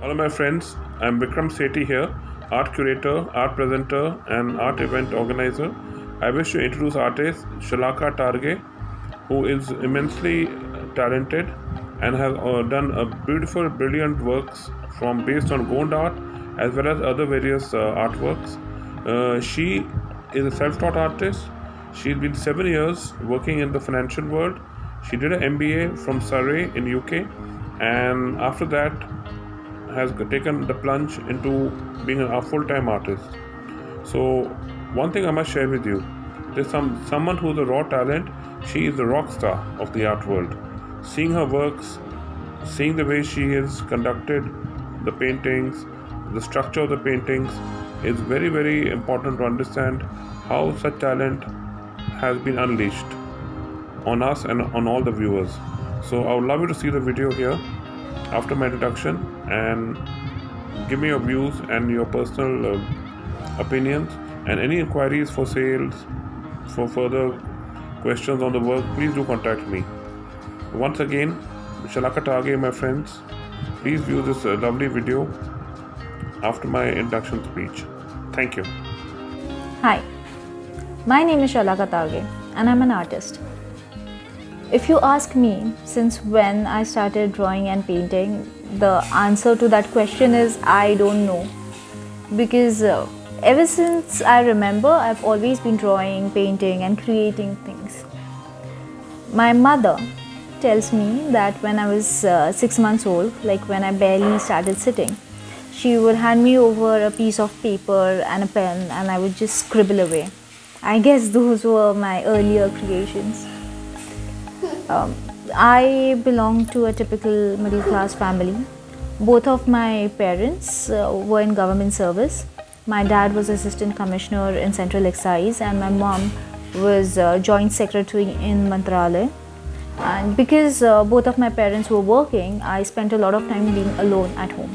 Hello, my friends. I'm Vikram Sethi here, art curator, art presenter, and art event organizer. I wish to introduce artist Shalaka Targe, who is immensely talented and has done a beautiful, brilliant works from based on Gond art as well as other various artworks. She is a self-taught artist. She's been 7 years working in the financial world. She did an MBA from Surrey in UK, and after that has taken the plunge into being a full-time artist. So one thing I must share with you, there's someone who's a raw talent. She is the rock star of the art world. Seeing her works, seeing the way she has conducted the paintings, the structure of the paintings is very, very important to understand how such talent has been unleashed on us and on all the viewers. So I would love you to see the video here after my introduction and give me your views and your personal opinions and any inquiries for sales, for further questions on the work. Please do contact me. Once again, Shalaka Tage, my friends, please view this lovely video after my introduction speech. Thank you. Hi, my name is Shalaka Tage and I'm an artist. If you ask me since when I started drawing and painting, the answer to that question is I don't know. Because ever since I remember, I've always been drawing, painting, and creating things. My mother tells me that when I was 6 months old, like when I barely started sitting, she would hand me over a piece of paper and a pen, and I would just scribble away. I guess those were my earlier creations. I belong to a typical middle class family. Both of my parents were in government service. My dad was assistant commissioner in Central Excise and my mom was joint secretary in Mantralaya. And because both of my parents were working, I spent a lot of time being alone at home.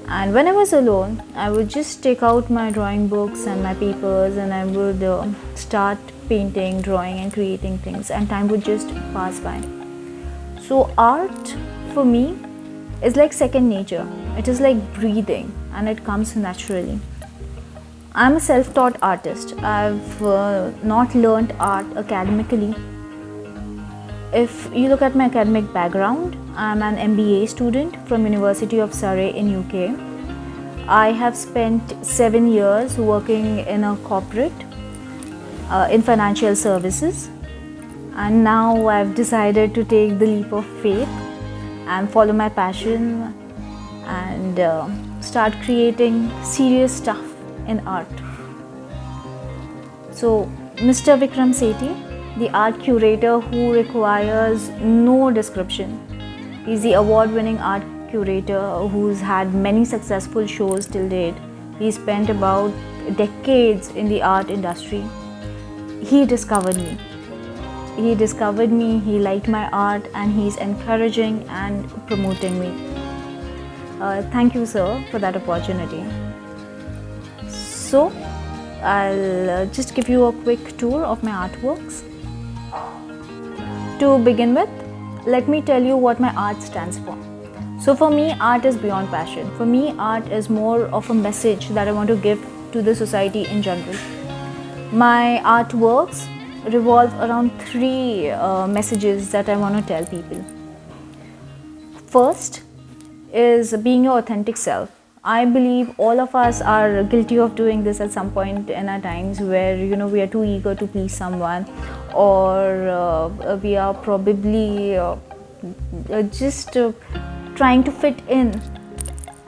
And when I was alone, I would just take out my drawing books and my papers and I would start painting, drawing and creating things, and time would just pass by. So art for me is like second nature. It is like breathing and it comes naturally. I'm a self-taught artist. I've not learned art academically. If you look at my academic background, I'm an MBA student from University of Surrey in UK. I have spent 7 years working in a corporate in financial services, and now I've decided to take the leap of faith and follow my passion and start creating serious stuff in art. So Mr. Vikram Sethi, the art curator who requires no description. He's the award-winning art curator who's had many successful shows till date. He spent about decades in the art industry. He discovered me. He liked my art and he's encouraging and promoting me. Thank you, sir, for that opportunity. So, I'll just give you a quick tour of my artworks. To begin with, let me tell you what my art stands for. So for me, art is beyond passion. For me, art is more of a message that I want to give to the society in general. My artworks revolve around three messages that I want to tell people. First is being your authentic self. I believe all of us are guilty of doing this at some point in our times where we are too eager to please someone, or we are probably just trying to fit in,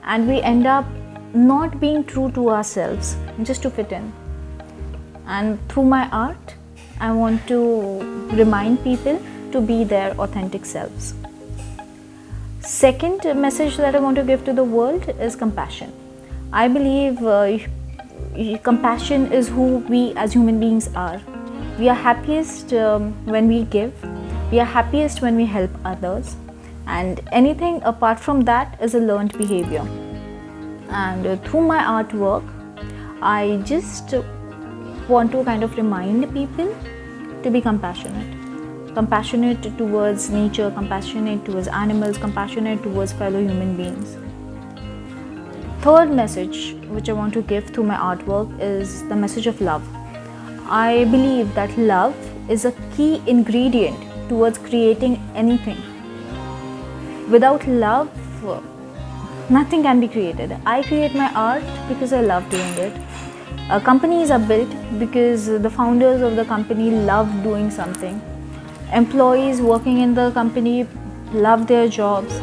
and we end up not being true to ourselves just to fit in. And through my art, I want to remind people to be their authentic selves. Second message that I want to give to the world is compassion. I believe compassion is who we as human beings are. We are happiest when we give. We are happiest when we help others. And anything apart from that is a learned behavior. And through my artwork, I just want to kind of remind people to be compassionate. Compassionate towards nature, compassionate towards animals, compassionate towards fellow human beings. third message which I want to give through my artwork is the message of love. I believe that love is a key ingredient towards creating anything. Without love, nothing can be created. I create my art because I love doing it. Companies are built because the founders of the company love doing something. Employees working in the company love their jobs,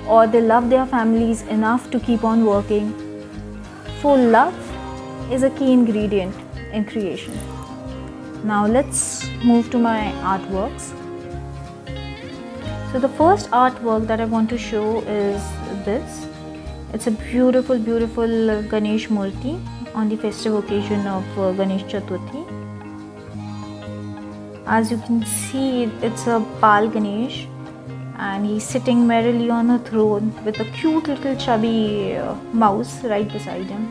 or they love their families enough to keep on working. So love is a key ingredient in creation. Now let's move to my artworks. So the first artwork that I want to show is this. It's a beautiful Ganesh Murti on the festive occasion of Ganesh Chaturthi. As you can see, it's a Bal Ganesh, and he's sitting merrily on a throne with a cute little chubby mouse right beside him.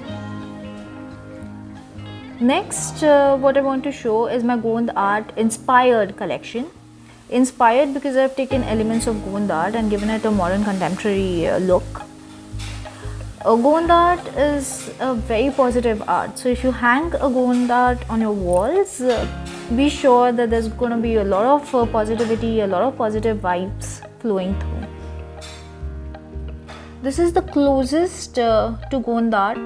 Next, what I want to show is my Gond art inspired collection. Inspired because I've taken elements of Gond art and given it a modern contemporary look. Gond art is a very positive art. So if you hang a Gond art on your walls, be sure that there's going to be a lot of positivity, a lot of positive vibes flowing through. This is the closest to Gond art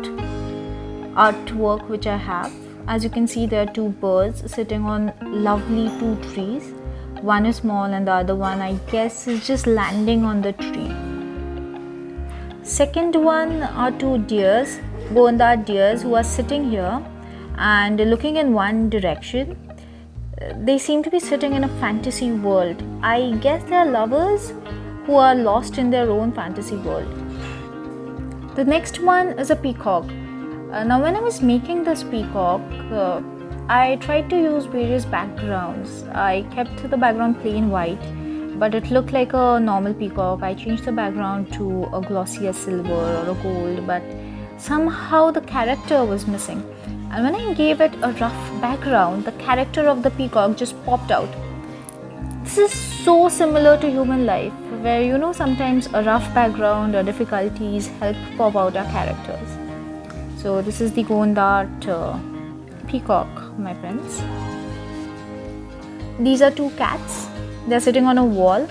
artwork which I have. As you can see, there are two birds sitting on lovely two trees. One is small and the other one, I guess, is just landing on the tree. Second one are two deers, Gond art deers, who are sitting here and looking in one direction. They seem to be sitting in a fantasy world. I guess they are lovers who are lost in their own fantasy world. The next one is a peacock. Now when I was making this peacock, I tried to use various backgrounds. I kept the background plain white, but it looked like a normal peacock. I changed the background to a glossier silver or a gold, but somehow the character was missing. And when I gave it a rough background, the character of the peacock just popped out. This is so similar to human life, where sometimes a rough background or difficulties help pop out our characters. So this is the Gond art peacock, my friends. These are two cats. They're sitting on a wall,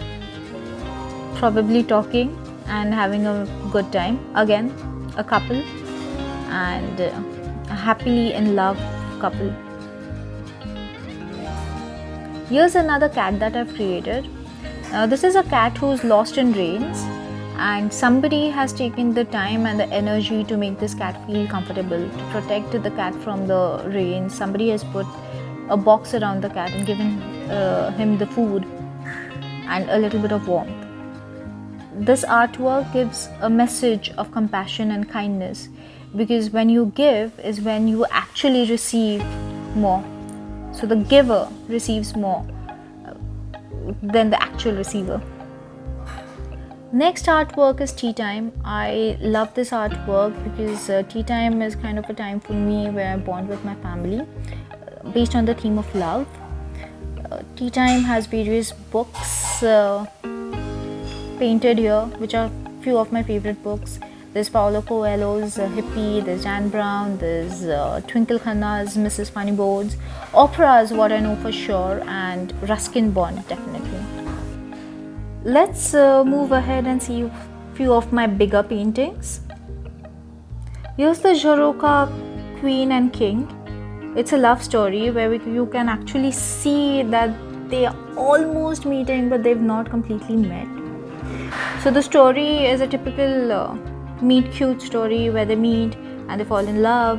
probably talking and having a good time. Again, a couple, and a happily in love couple. Here's another cat that I've created. This is a cat who's lost in rains, and somebody has taken the time and the energy to make this cat feel comfortable, to protect the cat from the rain. Somebody has put a box around the cat and given him the food and a little bit of warmth. This artwork gives a message of compassion and kindness, because when you give is when you actually receive more. So the giver receives more than the actual receiver. Next artwork is tea time. I love this artwork because tea time is kind of a time for me where I bond with my family based on the theme of love. Tea time has various books painted here, which are few of my favorite books. There's Paulo Coelho's Hippie, there's Dan Brown, there's Twinkle Khanna's Mrs. Funnybones. Opera is what I know for sure, and Ruskin Bond definitely. Let's move ahead and see a few of my bigger paintings. Here's the Jharokha Queen and King. It's a love story where you can actually see that they are almost meeting, but they've not completely met. So the story is a typical meet cute story where they meet and they fall in love,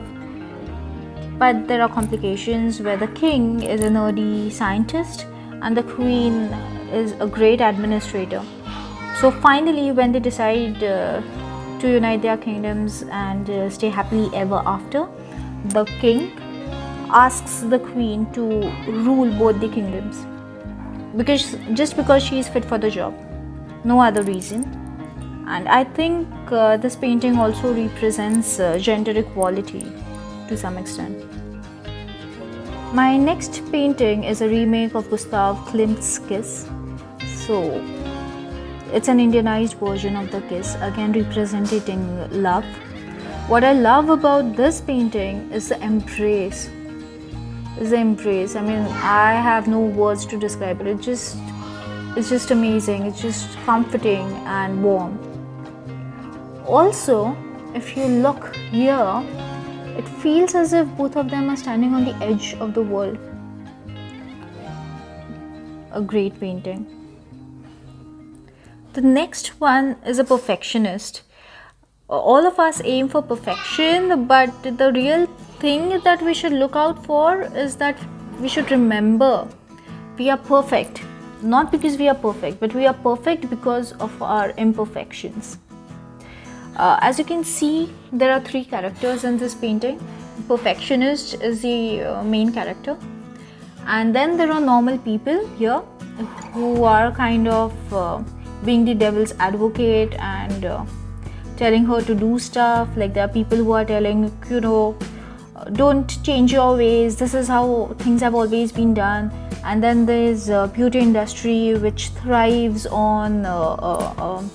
but there are complications where the king is a nerdy scientist and the queen is a great administrator. So finally, when they decide to unite their kingdoms and stay happily ever after, the king asks the queen to rule both the kingdoms, because she is fit for the job, no other reason. And I think this painting also represents gender equality to some extent. My next painting is a remake of Gustav Klimt's Kiss. So it's an Indianized version of the Kiss, again representing love. What I love about this painting is the embrace. I mean, I have no words to describe it. It's just amazing. It's just comforting and warm. Also, if you look here, it feels as if both of them are standing on the edge of the world. A great painting. The next one is a perfectionist. All of us aim for perfection, but the real thing that we should look out for is that we should remember we are perfect, not because we are perfect, but we are perfect because of our imperfections. As you can see, there are three characters in this painting. Perfectionist is the main character, and then there are normal people here who are kind of being the devil's advocate and telling her to do stuff. Like, there are people who are telling, don't change your ways, this is how things have always been done. And then there's beauty industry, which thrives on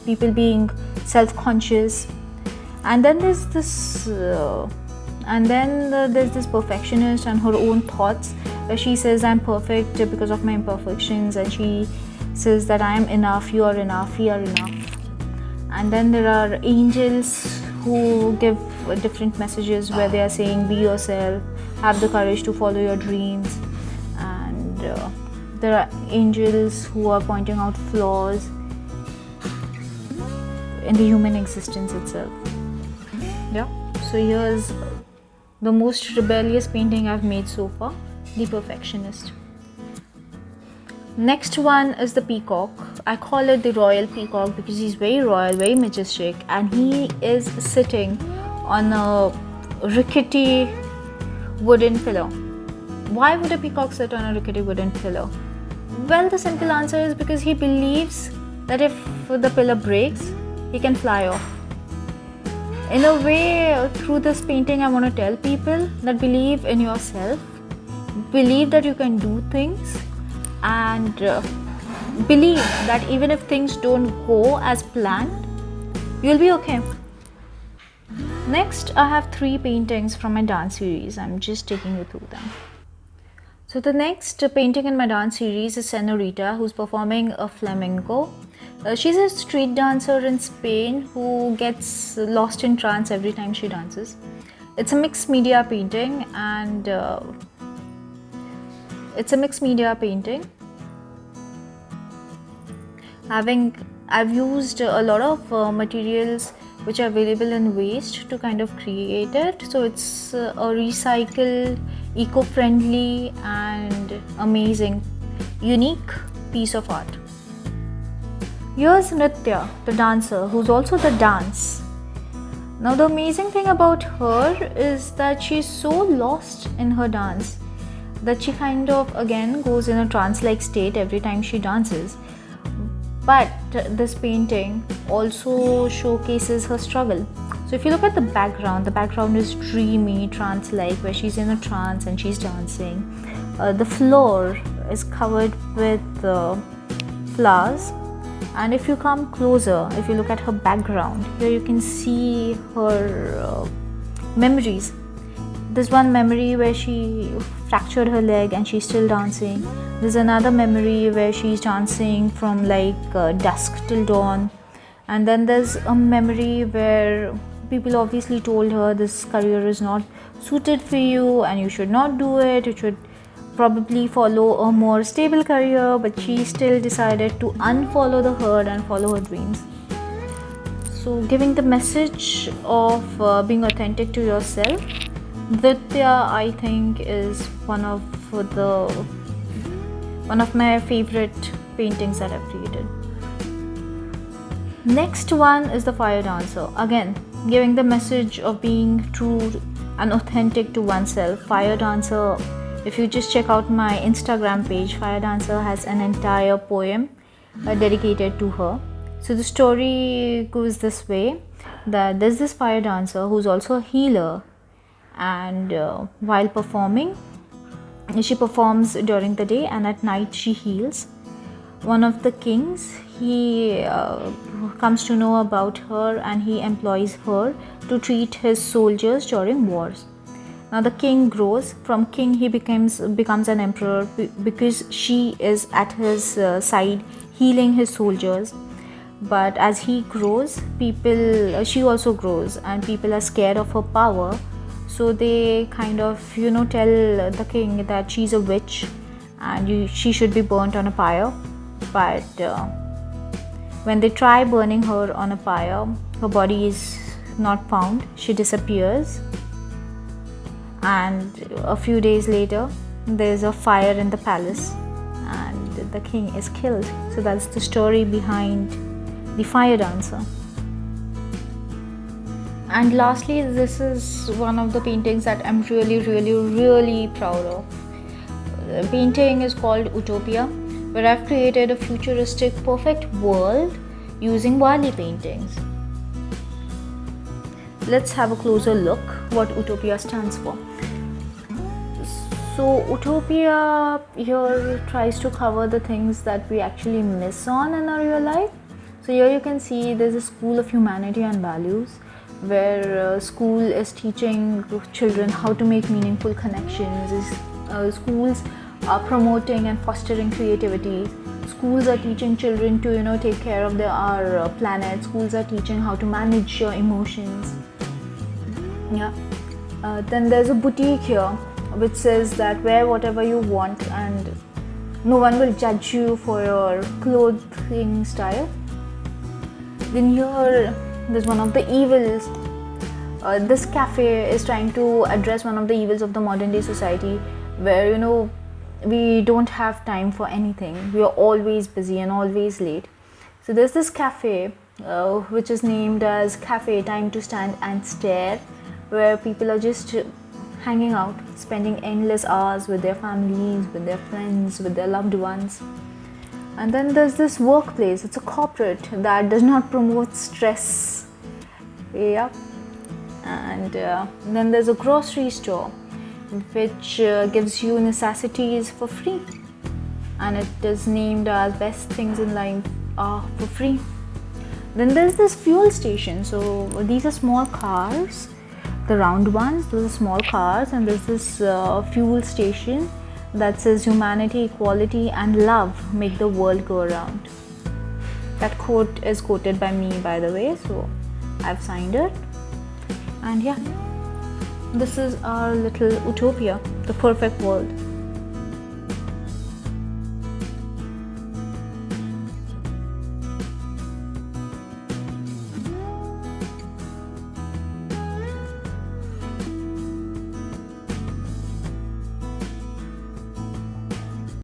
people being self-conscious. And then there's this there's this perfectionist and her own thoughts, where she says, I'm perfect because of my imperfections, and she says that I am enough, you are enough, we are enough. And then there are angels who give different messages, where they are saying, be yourself, have the courage to follow your dreams. And there are angels who are pointing out flaws in the human existence itself. Yeah, so here's the most rebellious painting I've made so far, The Perfectionist. Next one is the peacock. I call it the royal peacock because he's very royal, very majestic, and he is sitting on a rickety wooden pillar. Why would a peacock sit on a rickety wooden pillar? Well, the simple answer is because he believes that if the pillar breaks, he can fly off. In a way, through this painting, I want to tell people that believe in yourself, believe that you can do things, and believe that even if things don't go as planned, you'll be okay. Next, I have three paintings from my dance series. I'm just taking you through them. So the next painting in my dance series is Senorita, who's performing a flamenco. She's a street dancer in Spain who gets lost in trance every time she dances. It's a mixed media painting, and I've used a lot of materials which are available in waste to kind of create it. So it's a recycled, eco-friendly and amazing, unique piece of art. Here's Nritya, the dancer, who's also the dance. Now the amazing thing about her is that she's so lost in her dance that she kind of again goes in a trance-like state every time she dances. But this painting also showcases her struggle. So if you look at the background is dreamy, trance-like, where she's in a trance and she's dancing. The floor is covered with flowers. And if you come closer, if you look at her background, here you can see her memories. There's one memory where she fractured her leg and she's still dancing. There's another memory where she's dancing from dusk till dawn. And then there's a memory where people obviously told her this career is not suited for you and you should not do it. You should probably follow a more stable career, but she still decided to unfollow the herd and follow her dreams. So giving the message of being authentic to yourself, Nritya, I think, is one of my favorite paintings that I've created. Next one is the fire dancer. Again, giving the message of being true and authentic to oneself. Fire dancer, if you just check out my Instagram page, Fire Dancer has an entire poem dedicated to her. So the story goes this way, that there's this fire dancer who's also a healer, and while performing, she performs during the day and at night she heals. one of the kings, he comes to know about her and he employs her to treat his soldiers during wars. Now the king grows. From king he becomes an emperor because she is at his side healing his soldiers. But as he grows, she also grows, and people are scared of her power. So they kind of tell the king that she's a witch and she should be burnt on a pyre. But when they try burning her on a pyre, her body is not found. She disappears, and a few days later there's a fire in the palace and the king is killed. So that's the story behind the fire dancer. And lastly, this is one of the paintings that I'm really proud of. The painting is called Utopia, where I've created a futuristic perfect world using Wali paintings. Let's have a closer look what Utopia stands for. So Utopia here tries to cover the things that we actually miss on in our real life. So here you can see there's a school of humanity and values, where school is teaching children how to make meaningful connections. Schools are promoting and fostering creativity. Schools are teaching children to take care of our planet. Schools are teaching how to manage your emotions. Then there's a boutique here which says that wear whatever you want and no one will judge you for your clothing style. Then here there's one of the evils. This cafe is trying to address one of the evils of the modern day society, where we don't have time for anything. We are always busy and always late. So there's this cafe which is named as Cafe Time to Stand and Stare, where people are just hanging out, spending endless hours with their families, with their friends, with their loved ones. And then there's this workplace. It's a corporate that does not promote stress. And then there's a grocery store which gives you necessities for free, and it is named as Best Things in Life Are for Free. Then there's this fuel station. So these are small cars, the round ones, those are small cars, and there's this fuel station that says humanity, equality and love make the world go around. That quote is quoted by me, by the way, so I've signed it. And this is our little utopia, the perfect world.